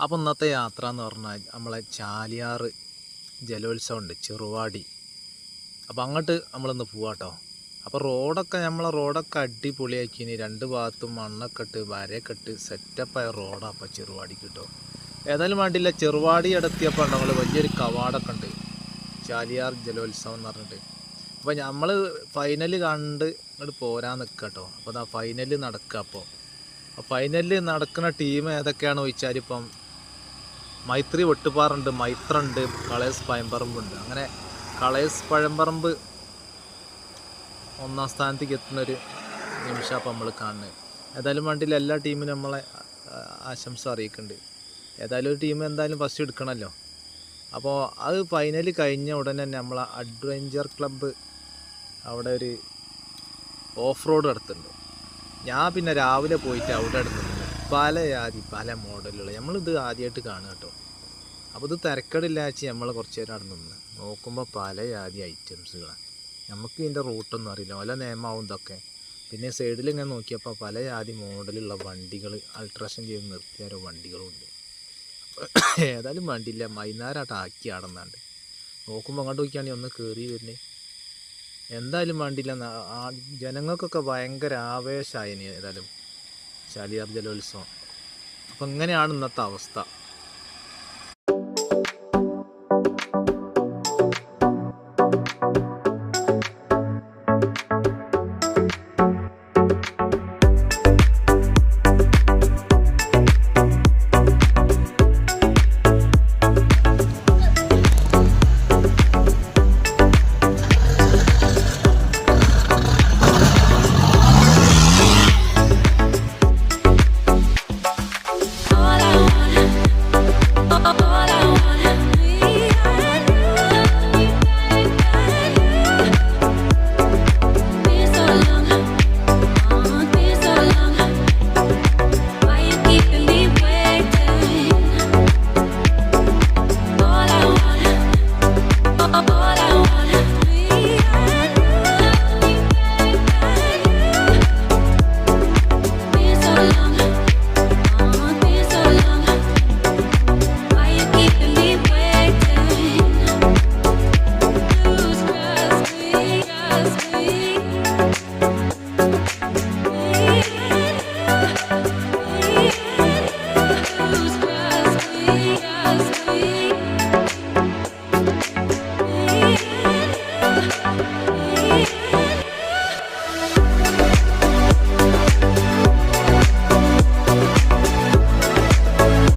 അപ്പോൾ ഇന്നത്തെ യാത്ര എന്ന് പറഞ്ഞാൽ നമ്മളെ ചാലിയാർ ജലോത്സവം ഉണ്ട് ചെറുവാടി. അപ്പോൾ അങ്ങോട്ട് നമ്മളിന്ന് പോവാട്ടോ. അപ്പോൾ നമ്മളെ റോഡൊക്കെ അടിപൊളിയാക്കിനി. രണ്ട് ഭാഗത്തും മണ്ണൊക്കെ ഇട്ട് വരയൊക്കെ ഇട്ട് സെറ്റപ്പായ റോഡാണ് അപ്പോൾ ചെറുവാടിക്ക് കിട്ടും. ഏതായാലും വേണ്ടിയില്ല, ചെറുവാടി അടുത്തിയപ്പോൾ നമ്മൾ വലിയൊരു കവാടൊക്കെ ഉണ്ട്, ചാലിയാർ ജലോത്സവം എന്ന് പറഞ്ഞിട്ട്. അപ്പോൾ നമ്മൾ ഫൈനൽ കണ്ട് ഇങ്ങോട്ട് പോരാൻ നിൽക്കുക കേട്ടോ. അപ്പോൾ അതാ ഫൈനൽ നടക്കുക. അപ്പോൾ ഫൈനലിൽ നടക്കുന്ന ടീം ഏതൊക്കെയാണെന്ന് ചോദിച്ചാൽ ഇപ്പം മൈത്രി വെട്ടുപാറുണ്ട്, മൈത്രണ്ട്, കളേഴ്സ് പഴമ്പറമ്പുണ്ട്. അങ്ങനെ കളേഴ്സ് പഴമ്പറമ്പ് ഒന്നാം സ്ഥാനത്തേക്ക് എത്തുന്നൊരു നിമിഷം അപ്പം നമ്മൾ കാണുന്നത്. ഏതായാലും വേണ്ടിയില്ല, എല്ലാ ടീമിനും നമ്മളെ ആശംസ അറിയിക്കുന്നുണ്ട്. ഏതായാലും ഒരു ടീം എന്തായാലും ഫസ്റ്റ് എടുക്കണമല്ലോ. അപ്പോൾ അത് ഫൈനൽ കഴിഞ്ഞ ഉടനെ തന്നെ നമ്മളെ അഡ്വഞ്ചർ ക്ലബ്ബ് അവിടെ ഒരു ഓഫ് റോഡ് നടത്തുന്നുണ്ട്. ഞാൻ പിന്നെ രാവിലെ പോയിട്ട് അവിടെ എടുത്തിട്ടുണ്ട്. പല മോഡലുകൾ നമ്മളിത് ആദ്യമായിട്ട് കാണുക കേട്ടോ. അപ്പോൾ ഇത് തിരക്കടില്ലാച്ച് നമ്മൾ കുറച്ച് നേരം അവിടെ നിന്ന് നോക്കുമ്പോൾ പല ജാതി ഐറ്റംസുകളാണ്. നമുക്ക് ഇതിൻ്റെ റൂട്ടൊന്നും അറിയില്ല, വല്ല നിയമാവും ഇതൊക്കെ. പിന്നെ സൈഡിൽ ഇങ്ങനെ നോക്കിയപ്പോൾ പല ജാതി മോഡലുള്ള വണ്ടികൾ, അൾട്രേഷൻ ചെയ്ത് നിർത്തിയ ഓരോ വണ്ടികളുണ്ട്. ഏതായാലും വണ്ടിയില്ല, വൈകുന്നേരമായിട്ട് ആക്കി ആടുന്നാണ്ട് നോക്കുമ്പോൾ അങ്ങോട്ട് നോക്കിയാണെങ്കിൽ ഒന്ന് കയറി വരുന്നേ. എന്തായാലും വേണ്ടിയില്ല, ജനങ്ങൾക്കൊക്കെ ഭയങ്കര ആവേശമായിന് ഏതായാലും ചാലിയാർ ജലോത്സവം. അപ്പം ഇങ്ങനെയാണ് ഇന്നത്തെ അവസ്ഥ.